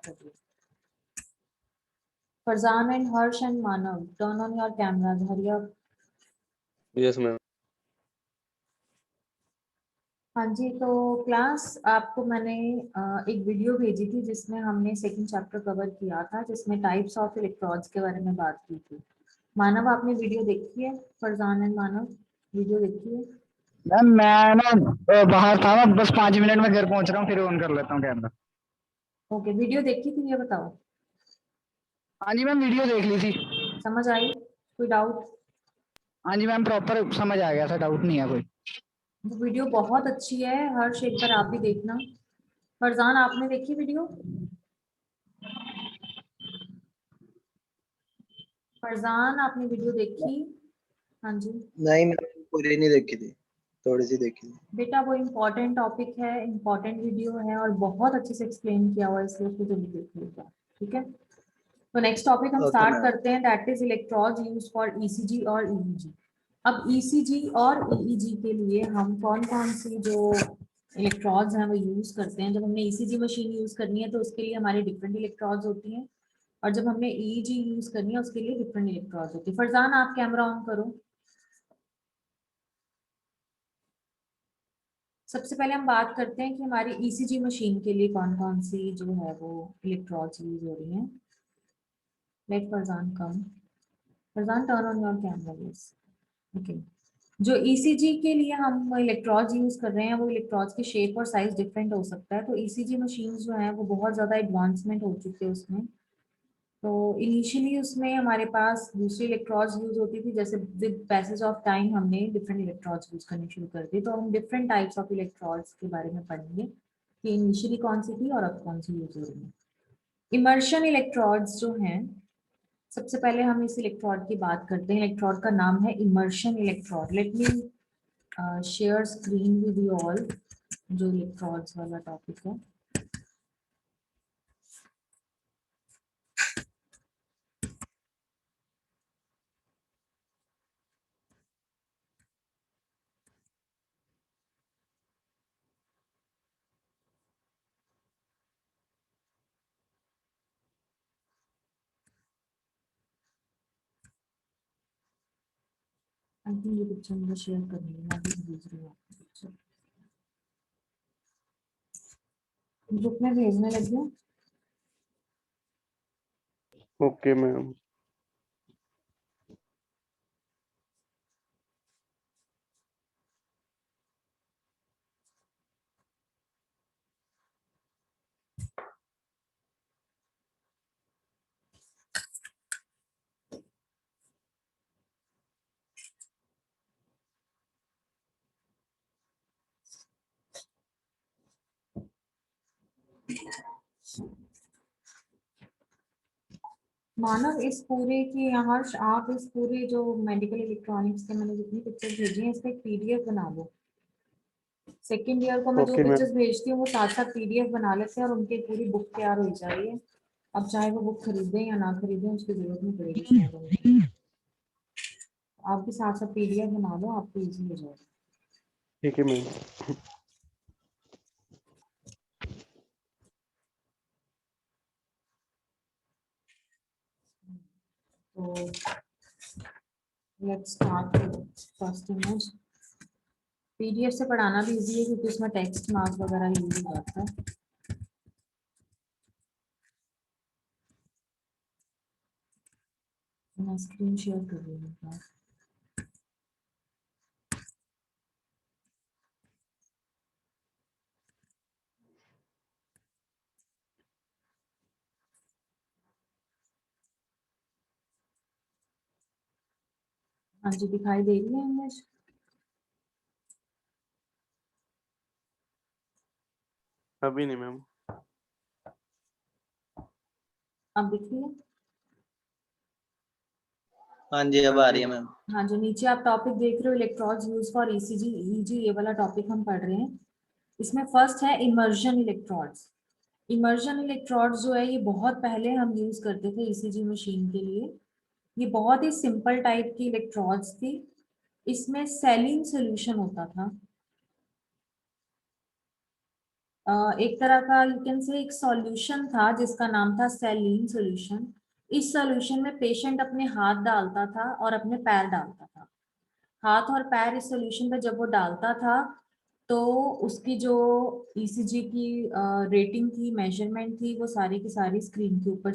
कर दिया। Farzan and Harsh and Manav, turn on your cameras, hurry up. Yes ma'am. हाँ जी, तो क्लास आपको मैंने एक वीडियो भेजी थी जिसमें हमने सेकंड चैप्टर कवर किया था, जिसमें टाइप्स ऑफ इलेक्ट्रॉड्स के बारे में बात की थी। मानव, आपने वीडियो देखी है? फरजान एंड मानव, वीडियो देखी है? मैम मैं ना बाहर था, मैं बस 5 मिनट में घर पहुंच रहा हूँ, फिर ऑन कर लेता हूँ कैमरा। ओके, वीडियो देखी थी, ये बताओ। हाँ जी मैम, वीडियो देख ली थी। समझ आई? कोई डाउट? हाँ जी मैम, प्रॉपर समझ आ गया, ऐसा डाउट नहीं है कोई। वो वीडियो बहुत अच्छी है। हर्ष, एक बार आप भी देखना। फरजान, आपने देखी वीडियो? फरजान, आपने वीडियो देखी? हाँ जी नहीं, मैंने पूरी नहीं देखी थी, थोड़ी सी देखी थी। बेटा, वो इम्पोर्टेंट टॉपिक है, इम्पोर्टेंट वीडियो है और बहुत अच्छे से एक्सप्लेन किया हुआ है, इसलिए उसको जल्दी देख लीजिए। ठीक है, तो नेक्स्ट टॉपिक हम ओके स्टार्ट मैम। करते हैं, that is electrodes used for ECG और ईईजी। अब ईसीजी और ईईजी के लिए हम कौन कौन सी जो इलेक्ट्रॉड्स हैं वो यूज करते हैं। जब हमने ईसीजी मशीन यूज करनी है तो उसके लिए हमारे डिफरेंट इलेक्ट्रॉड्स होती हैं, और जब हमने ईईजी यूज करनी है उसके लिए डिफरेंट इलेक्ट्रॉड्स होती है। फरजान, आप कैमरा ऑन करो। सबसे पहले हम बात करते हैं कि हमारी ईसीजी मशीन के लिए कौन कौन सी जो है वो इलेक्ट्रॉड्स यूज हो रही हैं। Let Farzan come. Farzan, turn on your camera please. Okay, जो ईसीजी के लिए हम इलेक्ट्रॉड्स यूज कर रहे हैं वो इलेक्ट्रॉड्स की शेप और साइज डिफरेंट हो सकता है। तो ईसीजी मशीन जो है वो बहुत ज़्यादा एडवांसमेंट हो चुकी है उसमें। तो इनिशियली उसमें हमारे पास दूसरी इलेक्ट्रॉड्स यूज होती थी, जैसे विद पैसेज ऑफ टाइम हमने डिफरेंट इलेक्ट्रॉड्स यूज करनी शुरू कर दी। तो हम डिफरेंट टाइप्स ऑफ इलेक्ट्रॉड्स के बारे में पढ़ेंगे कि इनिशियली कौन सी थी और अब कौन सी यूज हो रही है। इमर्शन इलेक्ट्रॉड्स जो हैं, सबसे पहले हम इस इलेक्ट्रॉड की बात करते हैं। इलेक्ट्रॉड का नाम है immersion electrode. Let me share screen with you all, जो इलेक्ट्रॉड्स वाला टॉपिक है। आई थिंक ये पिक्चर मुझे शेयर करनी है, मैं भी भेज रही हूँ आपको पिक्चर। ग्रुप में भेजने लगी हूँ। Okay ma'am. मानव, इस पूरे की यहाँ आप इस पूरे जो मेडिकल इलेक्ट्रॉनिक्स के मैंने जितनी पिक्चर्स भेजी हैं इसका एक पीडीएफ बना लो। सेकेंड ईयर को मैं जो ओके मैम। पिक्चर्स भेजती हूँ वो साथ साथ पीडीएफ बना लेते हैं और उनकी पूरी बुक तैयार हो जाएगी। अब चाहे वो बुक खरीदें या ना खरीदें उसकी जरूरत नहीं पड़ेगी शायद उनको। आप भी साथ साथ पीडीएफ बना लो, आपको इजी हो जाएगा। ठीक है मैम। तो let's start first image. PDF से पढ़ाना भी इजी है क्योंकि उसमें टेक्स्ट मार्क्स वगैरह यूज हो जाता है। मैं स्क्रीन शेयर कर रही हूँ। हाँ जी, दिखाई दे रही है इमेज? अभी नहीं मैम। अब दिख रही है? हाँ जी, अब आ रही है मैम। हाँ, जो नीचे आप टॉपिक देख रहे हो electrodes use for ECG EEG, ये वाला टॉपिक हम पढ़ रहे हैं। इसमें फर्स्ट है इमर्जन इलेक्ट्रॉड्स। इमर्जन इलेक्ट्रॉड्स जो है ये बहुत पहले हम यूज करते थे ईसीजी मशीन के लिए। ये बहुत ही सिंपल टाइप की इलेक्ट्रॉड्स थी। इसमें सेलिन सोल्यूशन होता था। एक तरह का यू कैन से एक सॉल्यूशन था जिसका नाम था सैलीन सॉल्यूशन। इस सॉल्यूशन में पेशेंट अपने हाथ डालता था और अपने पैर डालता था। हाथ और पैर इस सॉल्यूशन पे जब वो डालता था तो उसकी जो ईसीजी की रेटिंग थी, मेजरमेंट थी, वो सारी की सारी स्क्रीन के ऊपर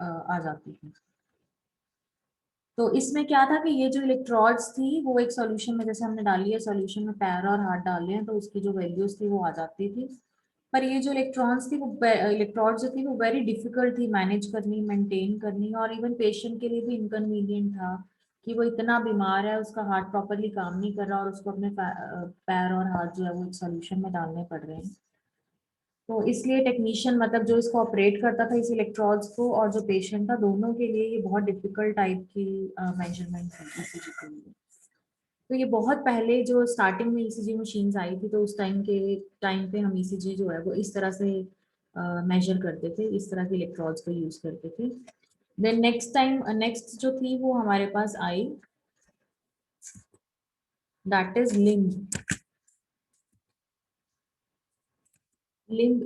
आ जाती थी। तो इसमें क्या था कि ये जो इलेक्ट्रोड्स थी वो एक सॉल्यूशन में जैसे हमने डाली है, सॉल्यूशन में पैर और हाथ डाल लिया तो उसकी जो वैल्यूज थी वो आ जाती थी। पर ये जो इलेक्ट्रॉन्स थी वो इलेक्ट्रोड्स जो थी वो वेरी डिफिकल्ट थी मैनेज करनी, मेंटेन करनी, और इवन पेशेंट के लिए भी इनकन्वीनियंट था कि वो इतना बीमार है, उसका हार्ट प्रॉपरली काम नहीं कर रहा और उसको अपने पैर और हाथ जो है वो एक सॉल्यूशन में डालने पड़ रहे हैं। तो इसलिए टेक्नीशियन मतलब जो इसको ऑपरेट करता था इस इलेक्ट्रोड्स को और जो पेशेंट था, दोनों के लिए ये बहुत डिफिकल्ट टाइप की मेजरमेंट थी ईसीजी के लिए। तो ये बहुत पहले जो स्टार्टिंग में ईसीजी मशीन्स आई थी तो उस टाइम पे हम ईसीजी जो है वो इस तरह से मेजर करते थे, इस तरह के इलेक्ट्रोड्स को यूज करते थे। देन नेक्स्ट जो थी वो हमारे पास आई, दैट इज लिम्ब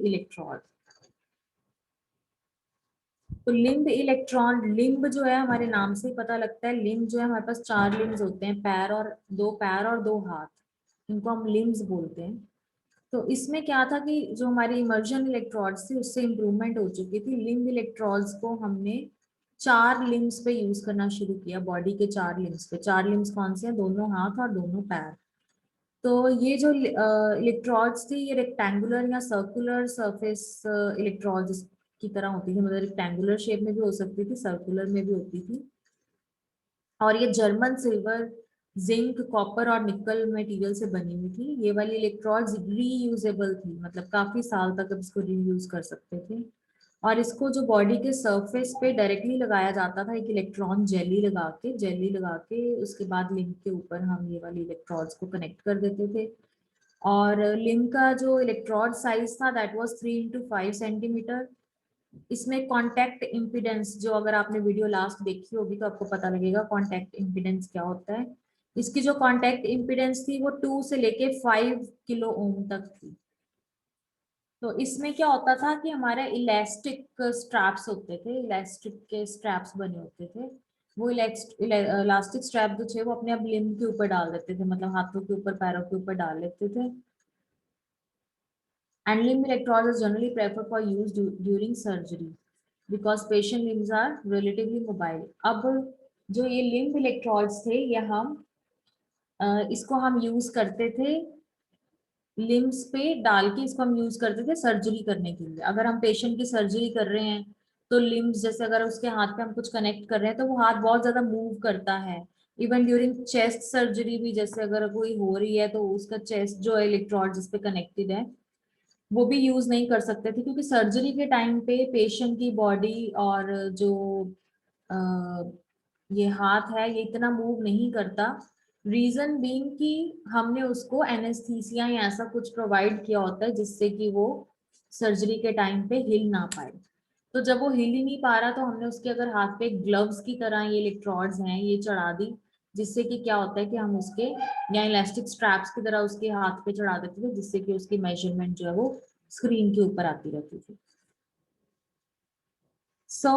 इलेक्ट्रोड। तो लिम्ब जो है हमारे नाम से ही पता लगता है। लिम्ब जो है हमारे पास 4 लिम्स होते हैं, पैर और 2 हाथ, इनको हम लिम्स बोलते हैं। तो इसमें क्या था कि जो हमारी इमर्जन इलेक्ट्रोड्स थी उससे इम्प्रूवमेंट हो चुकी थी। लिम्ब इलेक्ट्रोड्स को हमने 4 लिम्स पे यूज करना शुरू किया, बॉडी के 4 लिम्स पे। 4 लिम्स कौन से हैं? दोनों हाथ और दोनों पैर। तो ये जो इलेक्ट्रोड्स थी ये रेक्टेंगुलर या सर्कुलर सरफेस इलेक्ट्रोड्स की तरह होती थी, मतलब रेक्टेंगुलर शेप में भी हो सकती थी, सर्कुलर में भी होती थी। और ये जर्मन सिल्वर, जिंक, कॉपर और निकल मटेरियल से बनी हुई थी। ये वाली इलेक्ट्रोड्स रीयूजेबल थी, मतलब काफी साल तक अब इसको रीयूज कर सकते थे। और इसको जो बॉडी के सरफेस पे डायरेक्टली लगाया जाता था, एक इलेक्ट्रॉन जेली लगा के उसके बाद लिंक के ऊपर हम ये वाली इलेक्ट्रोड्स को कनेक्ट कर देते थे। और लिंक का जो इलेक्ट्रोड साइज था दैट वाज 3 × 5 सेंटीमीटर। इसमें कांटेक्ट इम्पीडेंस, जो अगर आपने वीडियो लास्ट देखी होगी तो आपको पता लगेगा कांटेक्ट इम्पीडेंस क्या होता है। इसकी जो कांटेक्ट इम्पीडेंस थी वो 2 से लेके 5 किलो ओम तक थी। तो इसमें क्या होता था कि हमारे इलास्टिक स्ट्रैप्स होते थे, इलास्टिक के स्ट्रैप्स बने होते थे। वो इलास्टिक स्ट्रैप जो थे वो अपने आप लिम्ब के ऊपर डाल देते थे, मतलब हाथों के ऊपर, पैरों के ऊपर डाल लेते थे। And limb electrodes is generally preferred for use during surgery because patient limbs are relatively mobile. अब जो ये लिम्ब इलेक्ट्रोड्स थे ये इसको हम यूज करते थे लिम्स पे डाल के, इसको हम यूज करते थे सर्जरी करने के लिए। अगर हम पेशेंट की सर्जरी कर रहे हैं तो लिम्स, जैसे अगर उसके हाथ पे हम कुछ कनेक्ट कर रहे हैं तो वो हाथ बहुत ज्यादा मूव करता है। इवन ड्यूरिंग चेस्ट सर्जरी भी, जैसे अगर कोई हो रही है तो उसका चेस्ट जो है इलेक्ट्रोड जिस पे कनेक्टेड है वो भी यूज नहीं कर सकते थे, क्योंकि सर्जरी के टाइम पे पेशेंट की बॉडी और जो अ, ये हाथ है ये इतना मूव नहीं करता। रीजन बीइंग कि हमने उसको एनेस्थीसिया या ऐसा कुछ प्रोवाइड किया होता है जिससे कि वो सर्जरी के टाइम पे हिल ना पाए। तो जब वो हिल ही नहीं पा रहा तो हमने उसके अगर हाथ पे ग्लव्स की तरह ये इलेक्ट्रोड्स हैं ये चढ़ा दी, जिससे कि क्या होता है कि हम उसके या इलास्टिक स्ट्रैप्स की तरह उसके हाथ पे चढ़ा देते थे, जिससे कि उसकी मेजरमेंट जो है वो स्क्रीन के ऊपर आती रहती थी। So,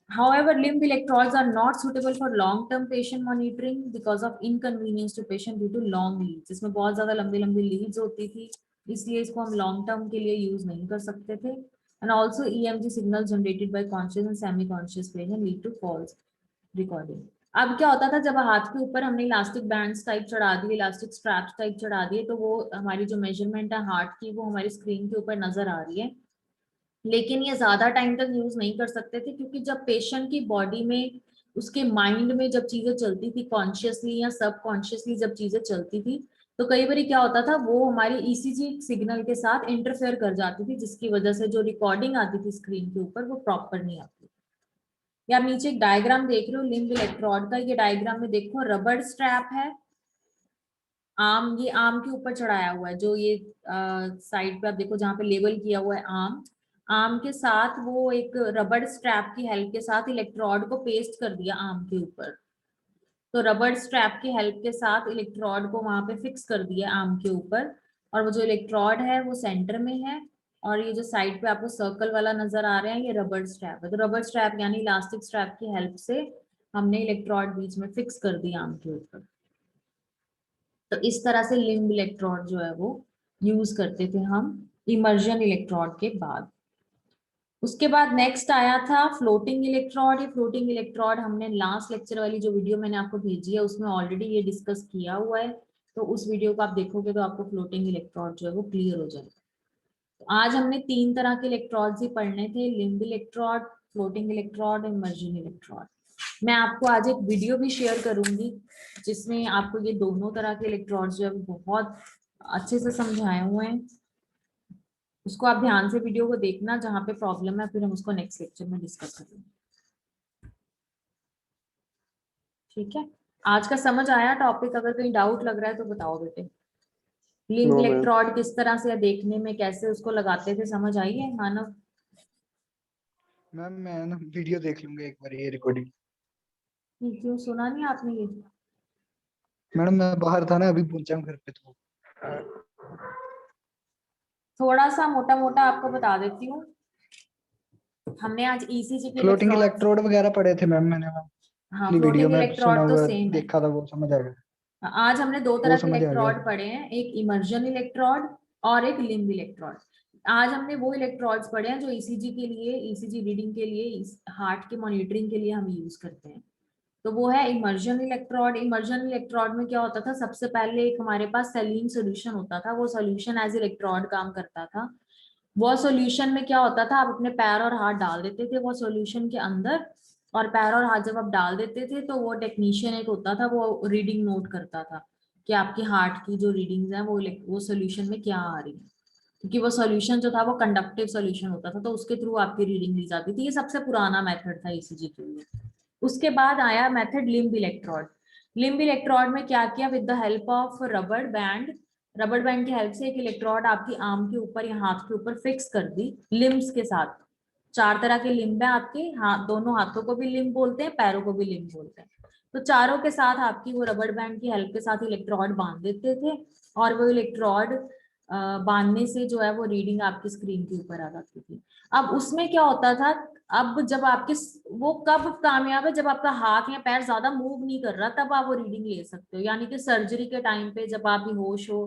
however, limb electrodes are not suitable for long-term patient monitoring because of inconvenience to patient due to long leads. इसमें बहुत ज्यादा लंबी लंबी leads होती थी, इसलिए इसको हम long term के लिए use नहीं कर सकते थे। And also EMG signals generated by conscious and semi-conscious patient lead to false recording. अब क्या होता था, जब हाथ के ऊपर हमने इलास्टिक बैंड्स टाइप चढ़ा दिए, इलास्टिक स्ट्रैप्स टाइप चढ़ा दिए, तो वो हमारी जो मेजरमेंट है हार्ट की वो हमारी स्क्रीन के ऊपर नजर आ रही है, लेकिन ये ज्यादा टाइम तक यूज नहीं कर सकते थे, क्योंकि जब पेशेंट की बॉडी में, उसके माइंड में जब चीजें चलती थी, कॉन्शियसली या सबकॉन्शियसली जब चीजें चलती थी, तो कई बार क्या होता था वो हमारी ईसीजी सिग्नल के साथ इंटरफेयर कर जाती थी, जिसकी वजह से जो रिकॉर्डिंग आती थी स्क्रीन के ऊपर वो प्रॉपर नहीं आती। या आप नीचे एक डायग्राम देख रहे हो लिम्ब इलेक्ट्रोड का, ये डायग्राम में देखो रबड़ स्ट्रैप है, ये आम के ऊपर चढ़ाया हुआ है, जो ये साइड पे आप देखो जहाँ पे लेबल किया हुआ है आम के साथ वो एक रबड़ स्ट्रैप की हेल्प के साथ इलेक्ट्रोड को पेस्ट कर दिया आम के ऊपर। तो रबड़ स्ट्रैप की हेल्प के साथ इलेक्ट्रोड को वहां पे फिक्स कर दिया आम के ऊपर, और वो जो इलेक्ट्रोड है वो सेंटर में है, और ये जो साइड पे आपको सर्कल वाला नजर आ रहा है ये रबर स्ट्रैप है। तो रबर स्ट्रैप यानी इलास्टिक स्ट्रैप की हेल्प से हमने इलेक्ट्रोड बीच में फिक्स कर दिया आर्म के ऊपर। तो इस तरह से लिम्ब इलेक्ट्रोड जो है वो यूज करते थे हम इमर्जन इलेक्ट्रोड के बाद। उसके बाद नेक्स्ट आया था फ्लोटिंग इलेक्ट्रोड। ये फ्लोटिंग इलेक्ट्रोड हमने लास्ट लेक्चर वाली जो वीडियो मैंने आपको भेजी है उसमें ऑलरेडी ये डिस्कस किया हुआ है, तो उस वीडियो को आप देखोगे तो आपको फ्लोटिंग इलेक्ट्रोड जो है वो क्लियर हो जाएगा। तो आज हमने 3 तरह के इलेक्ट्रोड्स ही पढ़ने थे, limb electrode, floating electrode, immersion electrode. मैं आपको आज एक वीडियो भी शेयर करूंगी जिसमें आपको ये दोनों तरह के इलेक्ट्रोड्स जो है बहुत अच्छे से समझाए हुए हैं। उसको आप ध्यान से वीडियो को देखना, जहां पे प्रॉब्लम है फिर हम उसको नेक्स्ट लेक्चर में डिस्कस करेंगे। ठीक है, आज का समझ आया टॉपिक? अगर कहीं डाउट लग रहा है तो बताओ बेटे। Link no ma'am. इलेक्ट्रोड किस तरह से या देखने में कैसे उसको लगाते थे, समझ आई है मानव? मैम मैं ना वीडियो देख लूंगा एक बार, ये रिकॉर्डिंग। क्यों सुना नहीं आपने ये? मैडम मैं बाहर था ना, अभी पहुंचा हूँ घर पे तो। थोड़ा सा मोटा मोटा आपको बता देती हूँ। हमने आज ईसीजी के फ्लोटिंग इलेक्ट्रोड, इलेक्ट्रोड वगैरह पढ़े थे मैम, मैंने मैम हाँ अपनी वीडियो फ्लोटिंग में सुना इलेक्ट्रोड तो हुआ सेम है। देखा था, वो समझ आ गया। आज हमने 2 वो तरह के समझ आ गया। इलेक्ट्रोड पढ़े हैं, एक इमर्जन इलेक्ट्रोड और एक लिम्ब इलेक्ट्रोड। आज हमने वो इलेक्ट्रोड्स पढ़े हैं जो ईसीजी के लिए, ईसीजी रीडिंग के लिए, हार्ट के मॉनिटरिंग के लिए हम यूज करते हैं। तो वो है इमर्जन इलेक्ट्रोड। इमर्जन इलेक्ट्रोड में क्या होता था, सबसे पहले एक हमारे पास सैलीन सोल्यूशन होता था, वो सोल्यूशन एज इलेक्ट्रोड काम करता था। वो सॉल्यूशन में क्या होता था, आप अपने पैर और हाथ डाल देते थे वो सॉल्यूशन के अंदर, और पैर और हाथ जब आप डाल देते थे तो वो टेक्नीशियन एक होता था, वो रीडिंग नोट करता था कि आपकी हार्ट की जो रीडिंग्स हैं वो सॉल्यूशन में क्या आ रही है, क्योंकि वो सॉल्यूशन जो था वो कंडक्टिव सॉल्यूशन होता था, तो उसके थ्रू आपकी रीडिंग ली जाती थी। ये सबसे पुराना मेथड था ईसीजी के लिए। उसके बाद आया method limb electrode. Limb electrode में क्या किया, with the help of rubber band, rubber band की हेल्प से एक इलेक्ट्रोड आपकी आर्म के ऊपर या हाथ के ऊपर फिक्स कर दी लिम्ब्स के साथ। 4 तरह के लिम्ब है आपके, हाथ, दोनों हाथों को भी लिम्ब बोलते हैं, पैरों को भी लिम्ब बोलते हैं। तो चारों के साथ आपकी वो रबर बैंड की हेल्प के साथ इलेक्ट्रोड बांध देते थे, और वो इलेक्ट्रोड बांधने से जो है वो रीडिंग आपकी स्क्रीन के ऊपर आ जाती थी। अब उसमें क्या होता था, अब जब आपके, वो कब कामयाब है, जब आपका हाथ या पैर ज्यादा मूव नहीं कर रहा तब आप वो रीडिंग ले सकते हो। यानी कि सर्जरी के टाइम पे जब आप बेहोश हो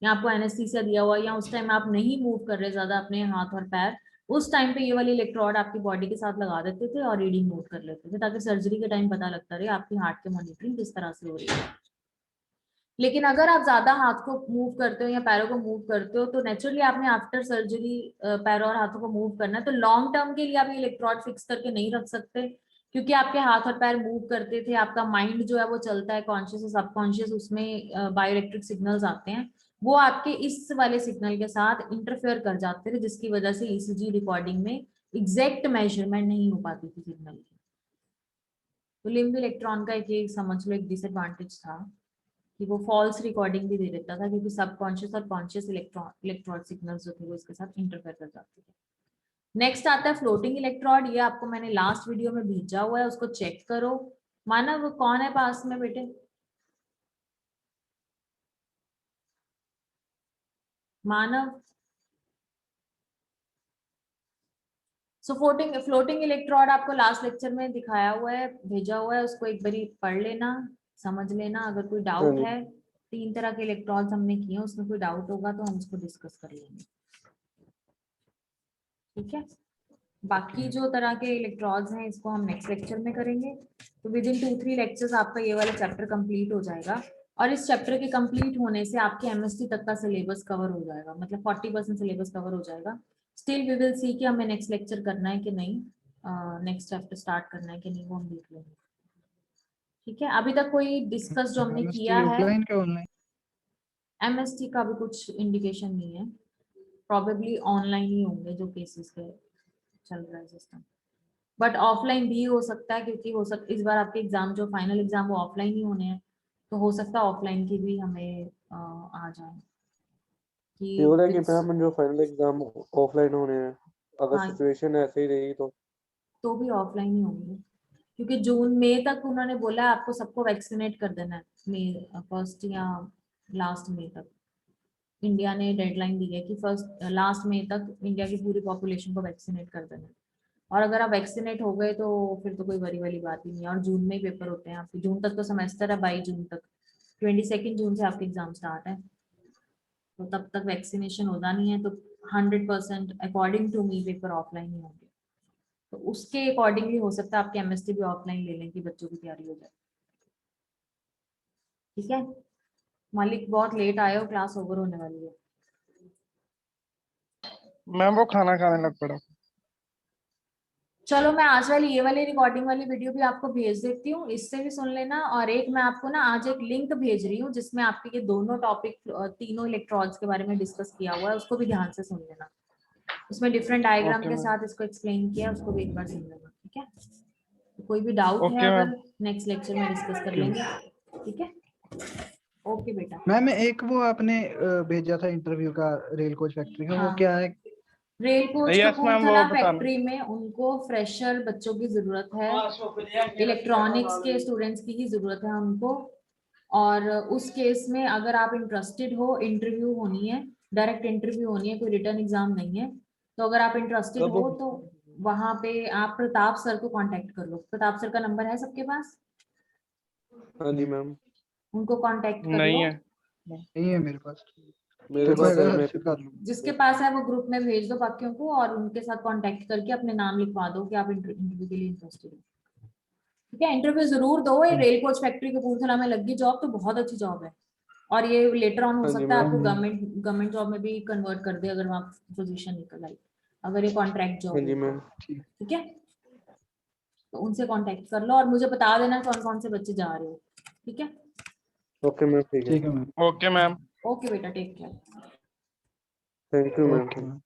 या आपको एनेस्थीसिया दिया हुआ या उस टाइम आप नहीं मूव कर रहे ज्यादा अपने हाथ और पैर, उस टाइम पे ये वाली इलेक्ट्रोड आपकी बॉडी के साथ लगा देते थे और रीडिंग नोट कर लेते थे, ताकि सर्जरी के टाइम पता लगता रहे आपकी हार्ट की मॉनिटरिंग किस तरह से हो रही है। लेकिन अगर आप ज्यादा हाथ को मूव करते हो या पैरों को मूव करते हो तो नेचुरली आपने आफ्टर सर्जरी पैरों और हाथों को मूव करना है, तो लॉन्ग टर्म के लिए आप ये इलेक्ट्रोड फिक्स करके नहीं रख सकते, क्योंकि आपके हाथ और पैर मूव करते थे, आपका माइंड जो है वो चलता है कॉन्शियस और सबकॉन्शियस, उसमें बायोइलेक्ट्रिक सिग्नल्स आते हैं, वो आपके इस वाले सिग्नल के साथ इंटरफेयर कर जाते थे, जिसकी वजह से ईसीजी रिकॉर्डिंग में एग्जैक्ट मेजरमेंट नहीं हो पाती थी सिग्नल की। तो लिम्ब इलेक्ट्रॉन का एक ये समझ लो एक डिसएडवांटेज था कि वो फॉल्स रिकॉर्डिंग भी दे देता था, क्योंकि सबकॉन्शियस और कॉन्शियस इलेक्ट्रॉन सिग्नल्स जो थे वो इसके साथ इंटरफेयर कर जाते थे। नेक्स्ट आता है फ्लोटिंग इलेक्ट्रोड। ये आपको मैंने लास्ट वीडियो में भेजा हुआ है, उसको चेक करो। मानव कौन है पास में बेटे? मानव। सो फ्लोटिंग इलेक्ट्रोड आपको लास्ट लेक्चर में दिखाया हुआ है, भेजा हुआ है, उसको एक बारी पढ़ लेना, समझ लेना। अगर कोई हाँ डाउट जी। है, 3 तरह के इलेक्ट्रॉन्स हमने किए, उसमें कोई डाउट होगा तो हम उसको डिस्कस कर लेंगे। ठीक है, बाकी जो तरह के इलेक्ट्रॉन्स हैं इसको हम नेक्स्ट लेक्चर में करेंगे। तो विद इन 2-3 लेक्चर्स आपका ये वाला चैप्टर कंप्लीट हो जाएगा, और इस चैप्टर के कंप्लीट होने से आपके एमएसटी तक का सिलेबस कवर हो जाएगा, मतलब 40% सिलेबस कवर हो जाएगा। स्टिल वी विल सी कि हमें नेक्स्ट लेक्चर करना है कि नहीं, नेक्स्ट चैप्टर स्टार्ट करना है कि नहीं, वो हम देख लेंगे। ठीक है, अभी तक कोई डिस्कस जो हमने किया है, ऑफलाइन क्या ऑनलाइन? एमएसटी का भी कुछ इंडिकेशन नहीं है, प्रॉबेबली ऑनलाइन ही होंगे जो केसेस के चल रहा है सिस्टम, बट ऑफलाइन भी हो सकता है, क्योंकि हो सकता इस बार आपके एग्जाम जो फाइनल एग्जाम वो ऑफलाइन ही होने हैं, तो हो सकता है ऑफलाइन की भी हमें आ जाए ये बोला कि कि मैम जो फाइनल एग्जाम ऑफलाइन होने हैं, अगर हाँ सिचुएशन ऐसे ही रही तो भी ऑफलाइन ही होंगे, क्योंकि जून मई तक उन्होंने बोला है आपको सबको वैक्सीनेट कर देना है, मई फर्स्ट या लास्ट मई तक। इंडिया ने डेडलाइन दी है कि लास्ट मई तक इंडिया की पूरी पॉपुलेशन को वैक्सीनेट कर देना है। और अगर आप वैक्सीनेट हो गए तो फिर तो कोई वरी वाली बात ही नहीं है। और जून में ही पेपर होते हैं आपके, जून तक तो सेमेस्टर है, 22 जून तक, 22 जून से आपके एग्जाम स्टार्ट है, तो तब तक वैक्सीनेशन होना नहीं है, तो 100% according to me paper offline ही होंगे। तो उसके अकॉर्डिंगली हो सकता है आपके एमएसटी भी ऑफलाइन ले लें कि बच्चों की तैयारी हो जाए। ठीक है मालिक, बहुत लेट आए हो, क्लास ओवर होने वाली है। मैम वो खाना खाने लग पड़ा। चलो मैं आज वाली ये वाली रिकॉर्डिंग वाली वीडियो भी आपको भेज देती हूँ, इससे भी सुन लेना। और एक मैं आपको ना आज एक लिंक भेज रही हूँ जिसमें आपके ये दोनों टॉपिक, तीनों इलेक्ट्रॉन्स के बारे में डिस्कस किया हुआ है, उसको भी ध्यान से सुन लेना। उसमें डिफरेंट डायग्राम Okay, के ma'am. साथ इसको एक्सप्लेन किया, उसको भी एक बार सुन लेना। ठीक है, तो कोई भी डाउट है Okay, अगर ma'am. नेक्स्ट लेक्चर में डिस्कस कर लेंगे। ठीक है, ओके बेटा। मैम एक वो आपने भेजा था इंटरव्यू का रेल कोच फैक्ट्री का, वो हाँ। क्या है? Rail coach Yes, ma'am, Kapurthala वो बताना। फैक्ट्री में उनको फ्रेशर बच्चों की जरूरत है, इलेक्ट्रॉनिक्स के स्टूडेंट्स की ही जरूरत है उनको। और उस केस में अगर आप इंटरेस्टेड हो, इंटरव्यू होनी है, डायरेक्ट इंटरव्यू होनी है, कोई रिटर्न एग्जाम नहीं है। तो अगर आप इंटरेस्टेड कब? हो तो वहां पे आप प्रताप सर को कांटेक्ट कर लो। प्रताप सर का नंबर है सबके पास? हाँ जी मैम, उनको कांटेक्ट कर नहीं लो। है। नहीं है मेरे पास। मेरे देखो पास अगर है, मैं हर्षित कर लूँ। जिसके पास है वो ग्रुप में भेज दो बाकियों को, और उनके साथ कांटेक्ट करके अपने नाम लिखवा दो कि आप इंटरव्यू के लिए इंटरेस्टेड हो। ठीक है, इंटरव्यू जरूर दो। ये रेल कोच फैक्ट्री कपूरथला में लगी जॉब तो बहुत अच्छी जॉब है, और ये लेटर ऑन हो हाँ जी सकता है आपको मैम। गवर्नमेंट जॉब में भी कन्वर्ट कर दे अगर वहाँ पोजीशन निकल आई, अगर ये कॉन्ट्रैक्ट जॉब हाँ जी है। मैम। ठीक है, तो उनसे कांटेक्ट कर लो और मुझे बता देना कौन कौन से बच्चे जा रहे हो। ठीक है, ओके मैम, ठीक है। ठीक है मैम। Okay ma'am. ओके बेटा, take care. Thank you ma'am. Okay ma'am.